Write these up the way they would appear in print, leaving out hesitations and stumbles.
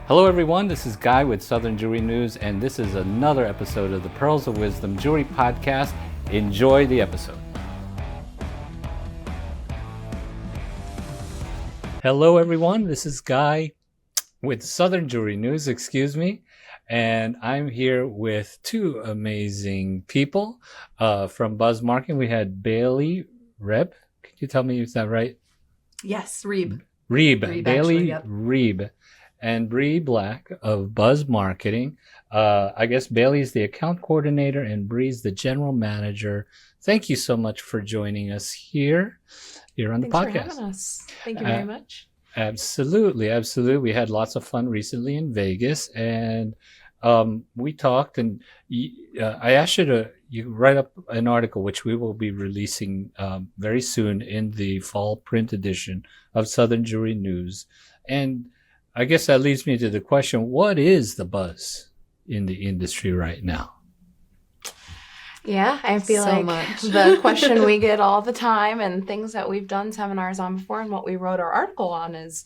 Hello everyone, this is Guy with Southern Jewelry News, and this is another episode of the Pearls of Wisdom Jewelry Podcast. Enjoy the episode. Hello everyone, this is Guy with Southern Jewelry News, and I'm here with two amazing people from Buzz Marketing. We had Bailey Reb. Can you tell me, is that right? Yes, Reeb. Reeb. Bailey actually, yep. Reeb. And Bree Black of Buzz Marketing. I guess Bailey's the account coordinator and Bree's the general manager. Thank you so much for joining us here on the podcast. Thanks for having us. Thank you very much. Absolutely. We had lots of fun recently in Vegas, and we talked, and I asked you write up an article, which we will be releasing very soon in the fall print edition of Southern Jewelry News. And I guess that leads me to the question, what is the buzz in the industry right now? Yeah, I feel so like much. the question we get all the time and things that we've done seminars on before and what we wrote our article on is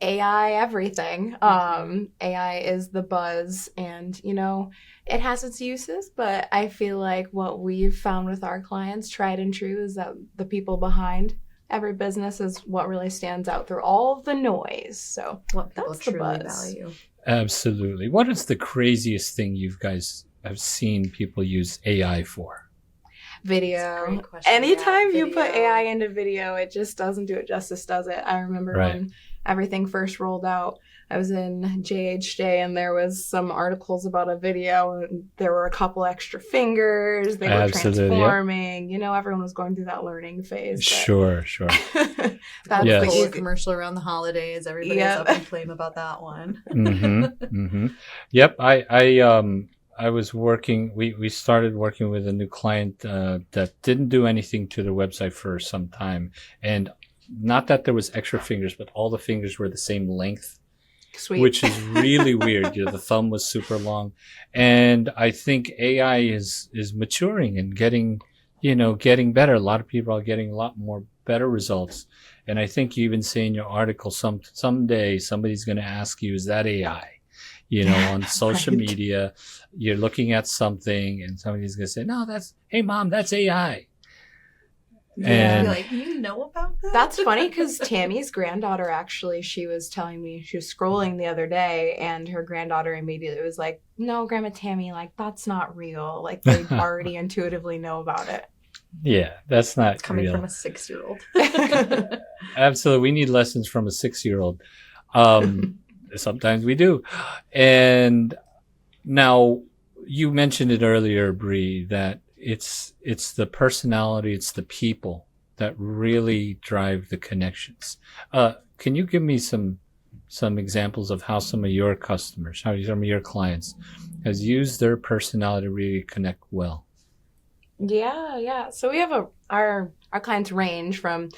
AI everything. AI is the buzz, and, it has its uses, but I feel like what we've found with our clients, tried and true, is that the people behind every business is what really stands out through all of the noise. So what people that's the truly buzz. value. Absolutely. What is the craziest thing you guys have seen people use AI for? Video. Great question. Anytime Yeah, you put video. AI into video, it just doesn't do it justice, does it? I remember when everything first rolled out, I was in JHJ and there was some articles about a video and there were a couple extra fingers. They were Absolutely, transforming. Everyone was going through that learning phase. Sure. That's Yes. the Coca-Cola easy. commercial around the holidays. Everybody's Yep. up in flame about that one. Yep. I was working, we started working with a new client that didn't do anything to the website for some time. And not that there was extra fingers, but all the fingers were the same length. Sweet. Which is really weird. The thumb was super long. And I think AI is maturing and getting better. A lot of people are getting a lot more better results. And I think you even say in your article, someday somebody's going to ask you, is that AI? On social Right. media, you're looking at something and somebody's going to say, no, hey mom, that's AI. Yeah. And Be like, you know about that? That's funny because Tammy's granddaughter, actually, she was telling me, she was scrolling the other day and her granddaughter immediately was like, no, Grandma Tammy, that's not real. They already intuitively know about it. yeah, that's not coming real. from a 6-year-old. Absolutely. We need lessons from a 6-year-old. Sometimes we do. And now you mentioned it earlier, Bree, that it's the personality, it's the people that really drive the connections. Can you give me some examples of how some of your customers, how some of your clients has used their personality to really connect well? Yeah. So we have our clients range from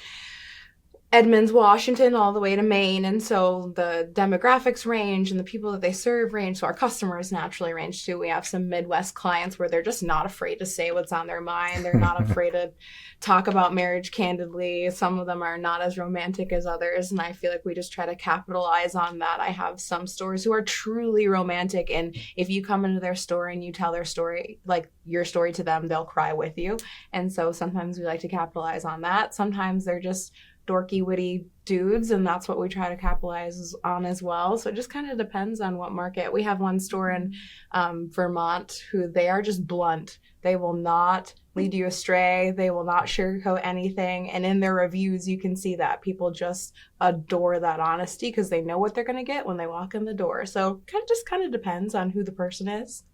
Edmonds, Washington, all the way to Maine. And so the demographics range and the people that they serve range. So our customers naturally range too. We have some Midwest clients where they're just not afraid to say what's on their mind. They're not afraid to talk about marriage candidly. Some of them are not as romantic as others. And I feel like we just try to capitalize on that. I have some stores who are truly romantic. And if you come into their store and you tell their story, like your story to them, they'll cry with you. And so sometimes we like to capitalize on that. Sometimes they're just dorky, witty dudes, and that's what we try to capitalize on as well. So it just kind of depends on what market. We have one store in Vermont who they are just blunt. They will not lead you astray. They will not sugarcoat anything. And in their reviews, you can see that people just adore that honesty because they know what they're going to get when they walk in the door. So it kind of depends on who the person is.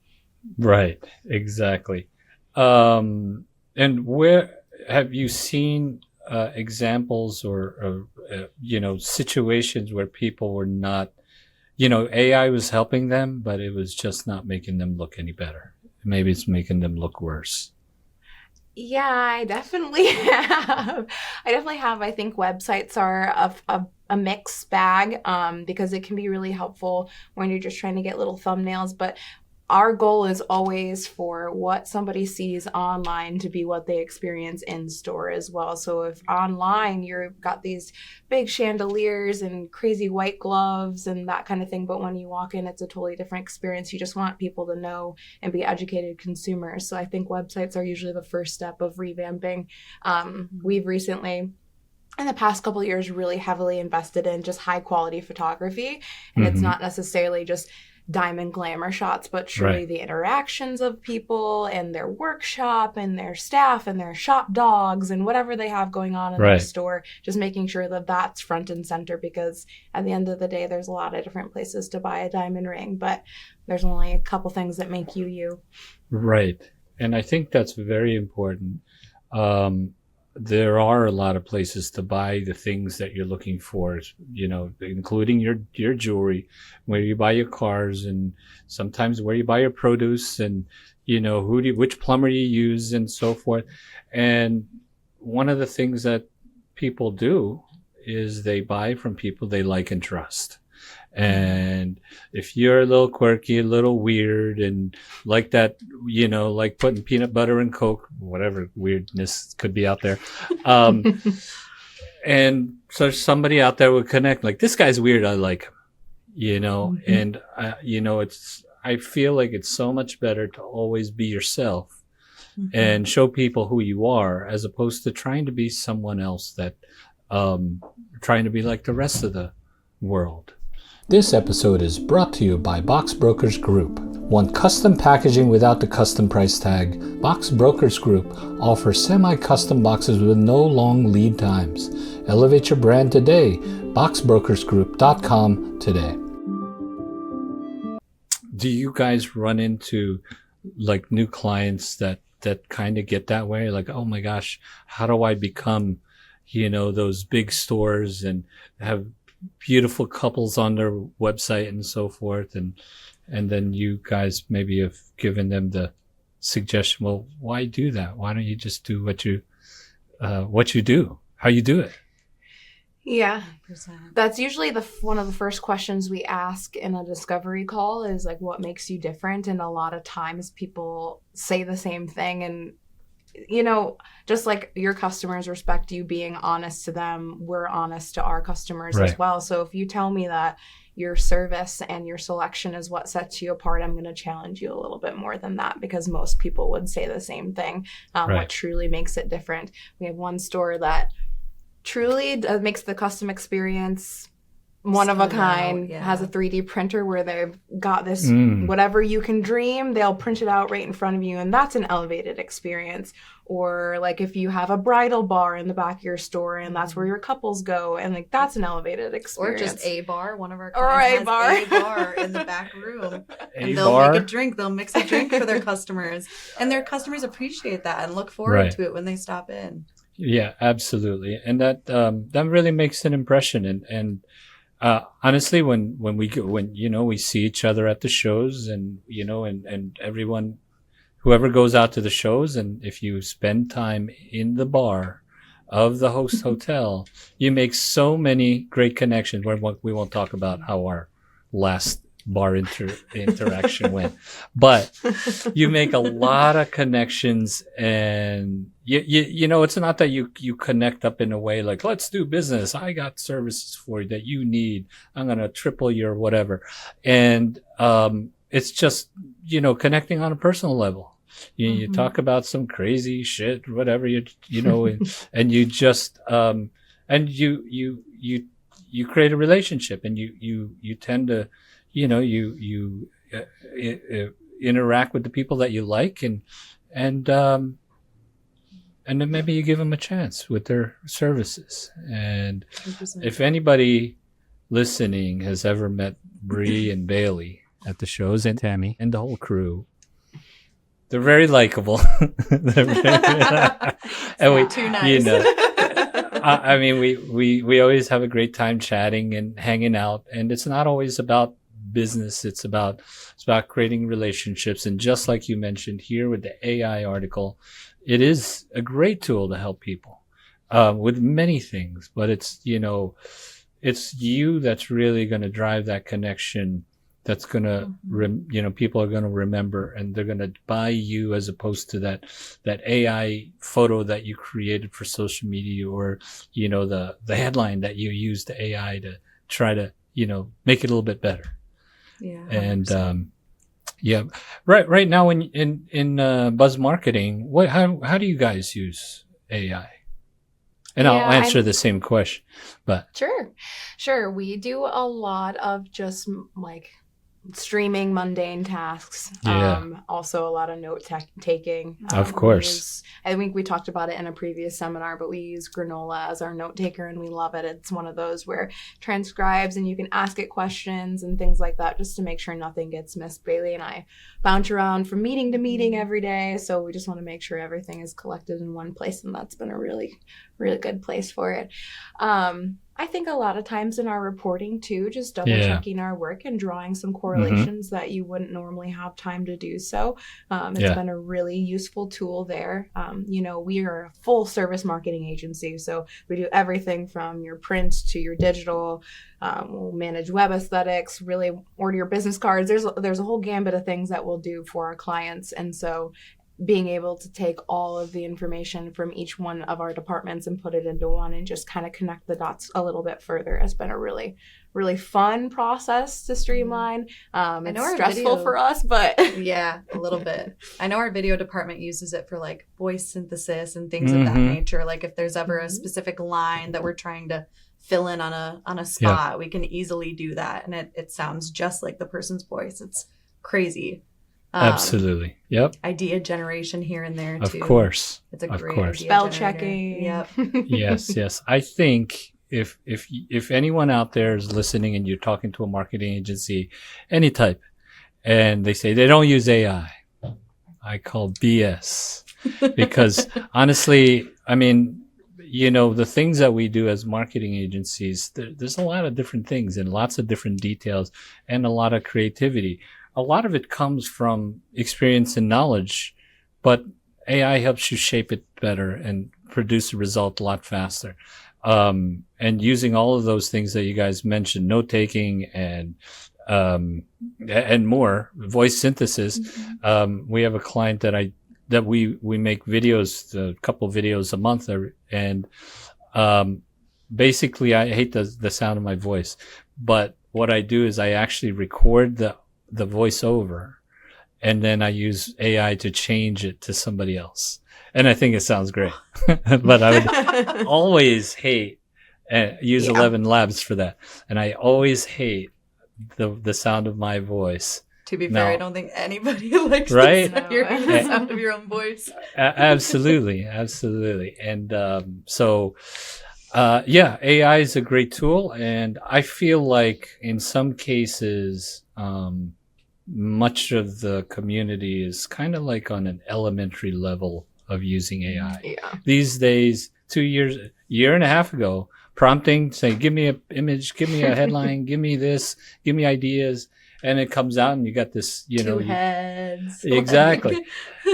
Right. Exactly. And where have you seen examples or situations where people were not, AI was helping them, but it was just not making them look any better. Maybe it's making them look worse. Yeah, I definitely have. I think websites are a mixed bag because it can be really helpful when you're just trying to get little thumbnails. But our goal is always for what somebody sees online to be what they experience in store as well. So if online you've got these big chandeliers and crazy white gloves and that kind of thing, but when you walk in, it's a totally different experience. You just want people to know and be educated consumers. So I think websites are usually the first step of revamping. We've recently, in the past couple of years, really heavily invested in just high quality photography. And it's not necessarily just diamond glamour shots, but truly the interactions of people and their workshop and their staff and their shop dogs and whatever they have going on in their store, just making sure that that's front and center, because at the end of the day, there's a lot of different places to buy a diamond ring, but there's only a couple things that make you you. Right. And I think that's very important. There are a lot of places to buy the things that you're looking for, you know, including your jewelry, where you buy your cars, and sometimes where you buy your produce, and, you know, which plumber you use, and so forth. And one of the things that people do is they buy from people they like and trust. And if you're a little quirky, a little weird, and like that, you know, like putting peanut butter in Coke, whatever weirdness could be out there. And so somebody out there would connect, like, this guy's weird, I like him, you know. And, you know, I feel like it's so much better to always be yourself and show people who you are, as opposed to trying to be someone else that, trying to be like the rest of the world. This episode is brought to you by Box Brokers Group. Want custom packaging without the custom price tag? Box Brokers Group offers semi-custom boxes with no long lead times. Elevate your brand today. boxbrokersgroup.com today. Do you guys run into like new clients that kind of get that way? Like, oh my gosh, how do I become, you know, those big stores and have beautiful couples on their website and so forth, and then you guys maybe have given them the suggestion, well, why do that? Why don't you just do what you do, how you do it? Yeah, 100%. That's usually one of the first questions we ask in a discovery call is like, what makes you different? And a lot of times people say the same thing, and you know, just like your customers respect you being honest to them, we're honest to our customers as well. So if you tell me that your service and your selection is what sets you apart, I'm going to challenge you a little bit more than that, because most people would say the same thing. What truly makes it different? We have one store that truly makes the custom experience one of a kind, has a 3D printer where they've got this whatever you can dream, they'll print it out right in front of you, and that's an elevated experience. Or like if you have a bridal bar in the back of your store and that's where your couples go, and like that's an elevated experience. Or just a bar. One of our clients has a bar in the back room. And they'll make a drink, they'll mix a drink for their customers. And their customers appreciate that and look forward to it when they stop in. Yeah, absolutely. And that really makes an impression. And honestly, when you know, we see each other at the shows, and you know, and everyone, whoever goes out to the shows, and if you spend time in the bar of the host hotel, you make so many great connections. We won't talk about how our last bar interaction went, but you make a lot of connections, and you know, it's not that you connect up in a way like, let's do business, I got services for you that you need, I'm gonna triple your whatever. And it's just, you know, connecting on a personal level. You talk about some crazy shit, whatever, you know, and you just and you create a relationship, and you tend to, you know, you interact with the people that you like, and then maybe you give them a chance with their services. And 100%. If anybody listening has ever met Bree and Bailey at the shows, and Tammy and the whole crew, they're very likable. And we, too nice. You know, I mean, we always have a great time chatting and hanging out, and it's not always about business. It's about creating relationships. And just like you mentioned here with the AI article, it is a great tool to help people with many things, but it's, you know, it's you that's really going to drive that connection that's going to, people are going to remember, and they're going to buy you as opposed to that AI photo that you created for social media, or, the headline that you used the AI to try to, make it a little bit better. Yeah. 100%. And, yeah, right now in buzz marketing, how do you guys use AI? And I'll answer the same question, but sure. We do a lot of just like streaming mundane tasks. Also a lot of note taking. Of course. I think we talked about it in a previous seminar, but we use Granola as our note taker, and we love it. It's one of those where it transcribes and you can ask it questions and things like that, just to make sure nothing gets missed. Bailey and I bounce around from meeting to meeting every day, so we just want to make sure everything is collected in one place, and that's been a really, really good place for it. I think a lot of times in our reporting too, just double checking our work and drawing some correlations that you wouldn't normally have time to do so. It's been a really useful tool there. We are a full service marketing agency, so we do everything from your print to your digital. We'll manage web aesthetics, really order your business cards. There's a whole gambit of things that we'll do for our clients, and so being able to take all of the information from each one of our departments and put it into one and just kind of connect the dots a little bit further has been a really, really fun process to streamline. It's stressful for us, but yeah, a little bit. I know our video department uses it for like voice synthesis and things of that nature. Like if there's ever a specific line that we're trying to fill in on a spot, we can easily do that, and it sounds just like the person's voice. It's crazy. Absolutely. Yep. Idea generation here and there too. Of course. It's a great idea spell generator. checking. Yep. Yes. I think if anyone out there is listening and you're talking to a marketing agency, any type, and they say they don't use AI, I call BS. Because honestly, I mean, the things that we do as marketing agencies, there's a lot of different things and lots of different details and a lot of creativity. A lot of it comes from experience and knowledge, but AI helps you shape it better and produce a result a lot faster. And using all of those things that you guys mentioned, note taking and more, voice synthesis. We have a client that we make videos, a couple videos a month, and basically I hate the sound of my voice, but what I do is I actually record the voiceover, and then I use AI to change it to somebody else. And I think it sounds great. But I would always hate, use 11 Labs for that. And I always hate the sound of my voice. To be fair, I don't think anybody likes hearing the sound of your own voice. Absolutely. And AI is a great tool. And I feel like in some cases, much of the community is kind of like on an elementary level of using AI. Yeah. These days, year and a half ago, prompting, say, give me an image, give me a headline, give me this, give me ideas. And it comes out and you got this, two heads. Exactly.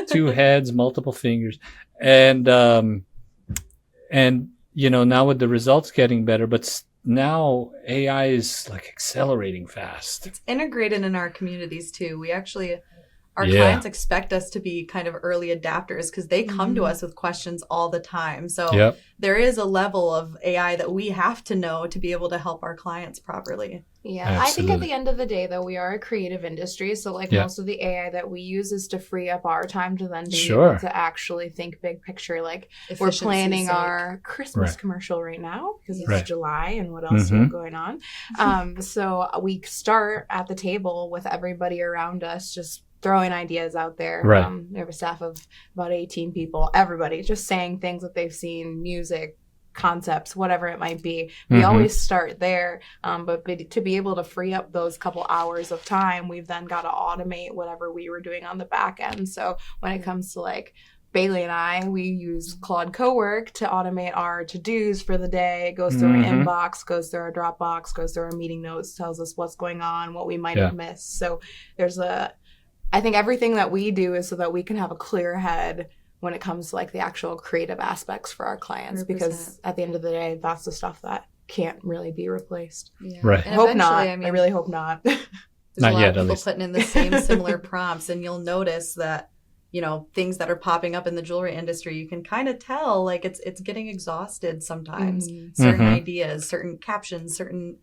2 heads, multiple fingers. And now with the results getting better, but now AI is like accelerating fast. It's integrated in our communities too. We actually, our clients expect us to be kind of early adapters because they come to us with questions all the time. So there is a level of AI that we have to know to be able to help our clients properly. Yeah, absolutely. I think at the end of the day, though, we are a creative industry. So most of the AI that we use is to free up our time to then be able to actually think big picture. Like we're planning our Christmas commercial right now because it's July and what else we have going on. So we start at the table with everybody around us, just throwing ideas out there. We have a staff of about 18 people, everybody just saying things that they've seen, music, concepts, whatever it might be. We always start there, but to be able to free up those couple hours of time, we've then got to automate whatever we were doing on the back end. So when it comes to like Bailey and I, we use Claude Cowork to automate our to-dos for the day. It goes through our inbox, goes through our Dropbox, goes through our meeting notes, tells us what's going on, what we might have missed. So I think everything that we do is so that we can have a clear head when it comes to like the actual creative aspects for our clients, 100%. Because at the end of the day, that's the stuff that can't really be replaced. Yeah. Right. I hope not. I really hope not. There's Not a lot yet, of at people least. putting in the same similar prompts, and you'll notice that, things that are popping up in the jewelry industry, you can kind of tell like it's getting exhausted sometimes. Certain ideas, certain captions, certain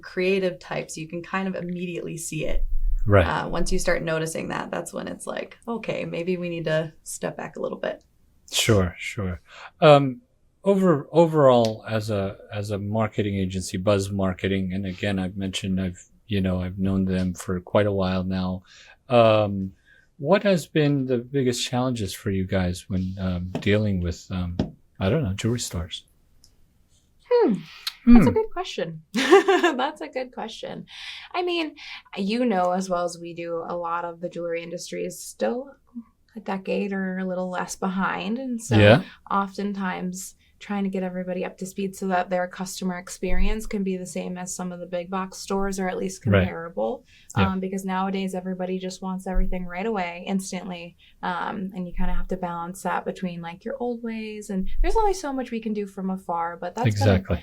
creative types, you can kind of immediately see it. Right. Once you start noticing that, that's when it's like, okay, maybe we need to step back a little bit. Sure. Overall, as a marketing agency, Buzz Marketing, and again, I've mentioned I've known them for quite a while now. What has been the biggest challenges for you guys when dealing with I don't know, jewelry stores? That's a good question. That's a good question. I mean, as well as we do, a lot of the jewelry industry is still a decade or a little less behind. And so oftentimes trying to get everybody up to speed so that their customer experience can be the same as some of the big box stores, or at least comparable. Right. Because nowadays everybody just wants everything right away, instantly. And you kind of have to balance that between like your old ways, and there's only so much we can do from afar, but that's exactly.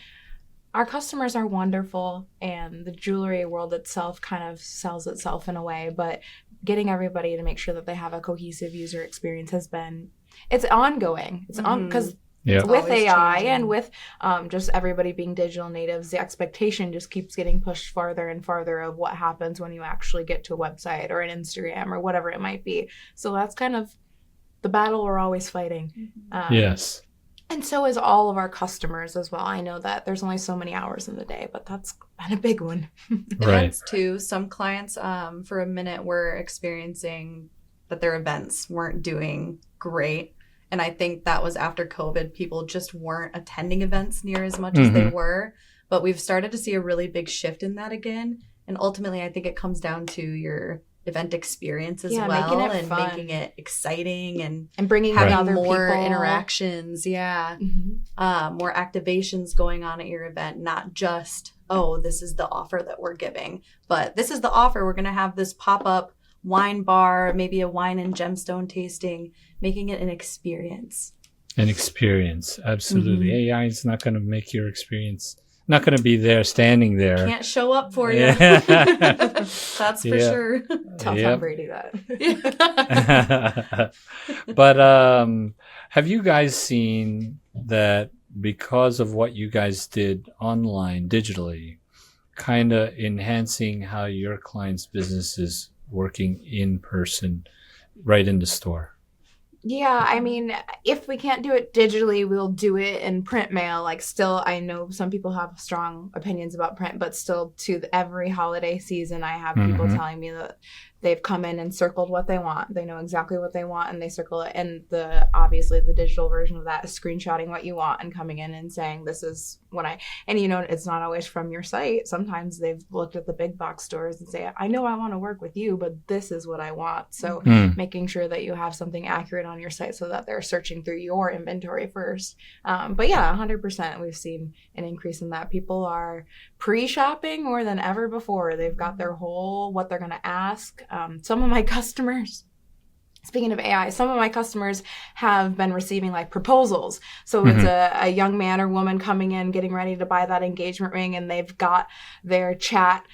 Our customers are wonderful, and the jewelry world itself kind of sells itself in a way, but getting everybody to make sure that they have a cohesive user experience it's ongoing. It's on because with AI changing. And with just everybody being digital natives, the expectation just keeps getting pushed farther and farther of what happens when you actually get to a website or an Instagram or whatever it might be. So that's kind of the battle we're always fighting. Yes. And so is all of our customers as well. I know that there's only so many hours in the day, but that's been a big one. Events too. Some clients for a minute were experiencing that their events weren't doing great. And I think that was after COVID. People just weren't attending events near as much as they were. But we've started to see a really big shift in that again. And ultimately, I think it comes down to your event experience as well, making it fun. Making it exciting and bringing having other more people. interactions. More activations going on at your event, not just, this is the offer that we're giving, but this is the offer. We're going to have this pop-up wine bar, maybe a wine and gemstone tasting, making it an experience. Absolutely. AI is not going to make your experience, not going to be there, standing there. Can't show up for you. That's for sure. Tell Tom Brady that. But have you guys seen that because of what you guys did online, digitally, kind of enhancing how your clients' business is working in person, right in the store? Yeah, I mean, if we can't do it digitally, we'll do it in print mail. Like, still, I know some people have strong opinions about print, but still, every holiday season, I have people telling me that they've come in and circled what they want. They know exactly what they want, and they circle it. And obviously the digital version of that is screenshotting what you want and coming in and saying, this is what it's not always from your site. Sometimes they've looked at the big box stores and say, I know I want to work with you, but this is what I want. So making sure that you have something accurate on your site so that they're searching through your inventory first. But yeah, 100%, we've seen an increase in that. People are pre-shopping more than ever before. They've got their whole, what they're going to ask. Some of my customers, speaking of AI, some of my customers have been receiving like proposals. So it's a young man or woman coming in, getting ready to buy that engagement ring, and they've got their chat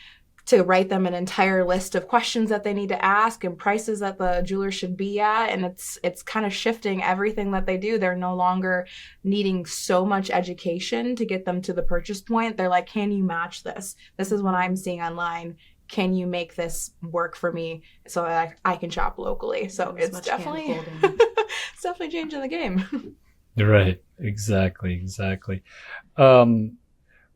to write them an entire list of questions that they need to ask and prices that the jeweler should be at. And it's kind of shifting everything that they do. They're no longer needing so much education to get them to the purchase point. They're like, can you match this? This is what I'm seeing online. Can you make this work for me so that I can shop locally? So it's definitely changing the game. Right. Exactly.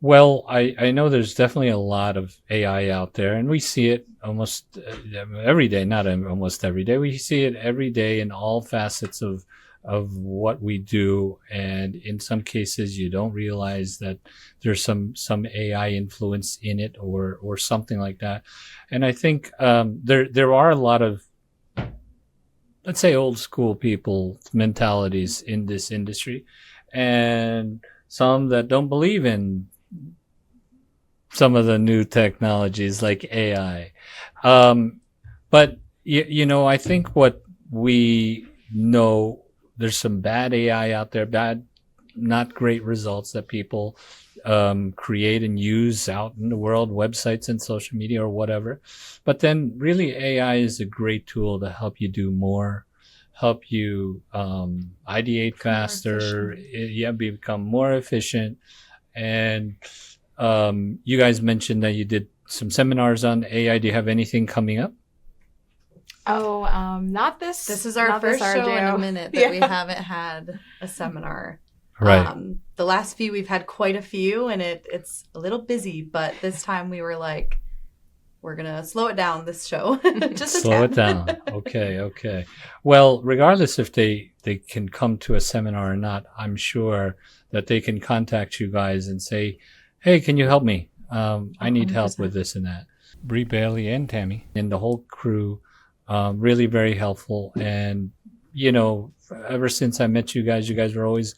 Well, I know there's definitely a lot of AI out there, and we see it almost every day, not almost every day. We see it every day in all facets of what we do. And in some cases, you don't realize that there's some AI influence in it or something like that. And I think there are a lot of, let's say, old school people mentalities in this industry, and some that don't believe in some of the new technologies like AI. But I think what we know, there's some bad AI out there, not great results that people create and use out in the world, websites and social media or whatever. But then really AI is a great tool to help you do more, help you ideate faster, become more efficient. And you guys mentioned that you did some seminars on AI. Do you have anything coming up? Oh, not this. This is our first show in a minute that we haven't had a seminar. Right. The last few, we've had quite a few, and it's a little busy, but this time we were like, we're going to slow it down this show. Just slow it down. Okay. Well, regardless if they can come to a seminar or not, I'm sure that they can contact you guys and say, hey, can you help me? I need 100%. Help with this and that. Bree, Bailey, and Tammy and the whole crew, really very helpful. And, ever since I met you guys were always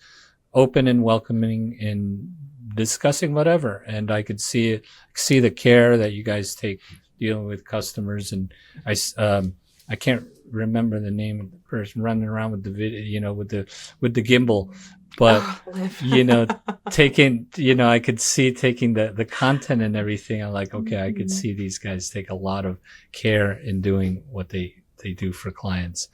open and welcoming and discussing whatever. And I could see the care that you guys take dealing with customers. And I can't remember the name of the person running around with the video, with the gimbal. But, I could see taking the content and everything. I'm like, okay, I could see these guys take a lot of care in doing what they do for clients.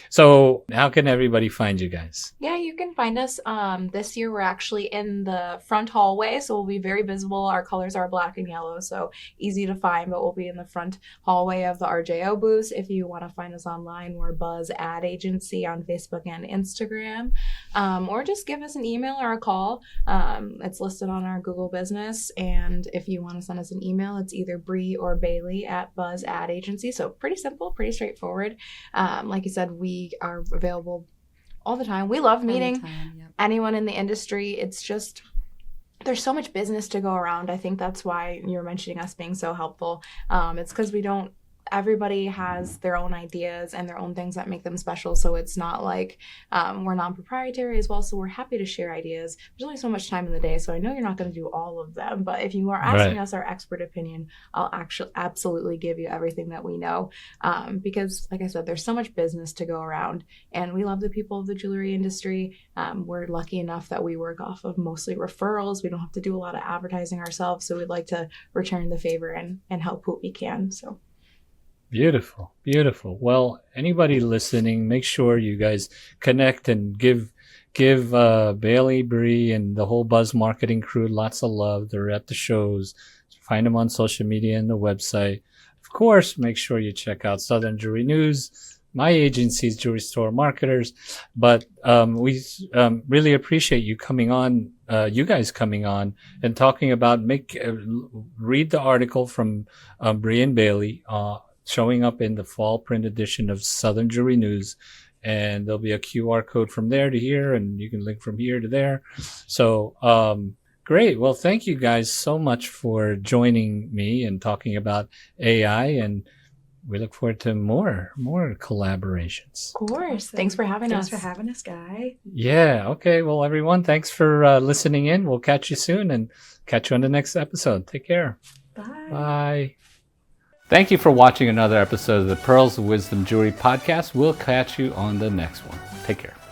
So how can everybody find you guys? Yeah, you can find us. This year we're actually in the front hallway, so we'll be very visible. Our colors are black and yellow, so easy to find, but we'll be in the front hallway of the RJO booth. If you want to find us online, we're Buzz Ad Agency on Facebook and Instagram, or just give us an email or a call. It's listed on our Google Business, and if you want to send us an email, it's either Bree or Bailey at Buzz Ad Agency. So pretty simple, pretty straightforward. Like you said, we are available all the time. We love meeting anyone in the industry. It's just, there's so much business to go around. I think that's why you're mentioning us being so helpful. It's because everybody has their own ideas and their own things that make them special. So it's not like we're non-proprietary as well. So we're happy to share ideas. There's only so much time in the day. So I know you're not going to do all of them. But if you are asking us our expert opinion, I'll actually absolutely give you everything that we know. Because like I said, there's so much business to go around. And we love the people of the jewelry industry. We're lucky enough that we work off of mostly referrals. We don't have to do a lot of advertising ourselves. So we'd like to return the favor and help what we can. So. Beautiful. Well, anybody listening, make sure you guys connect and give Bailey, Bree, and the whole Buzz Marketing crew lots of love. They're at the shows. Find them on social media and the website. Of course, make sure you check out Southern Jewelry News, my agency's Jewelry Store Marketers. But we really appreciate you coming on, you guys coming on and talking about, read the article from Bree and Bailey, showing up in the fall print edition of Southern Jewelry News. And there'll be a QR code from there to here, and you can link from here to there. So, great. Well, thank you guys so much for joining me and talking about AI, and we look forward to more collaborations. Of course. Thanks for having us. Thanks for having us, Guy. Yeah. Okay. Well, everyone, thanks for listening in. We'll catch you soon and catch you on the next episode. Take care. Bye. Bye. Thank you for watching another episode of the Pearls of Wisdom Jewelry Podcast. We'll catch you on the next one. Take care.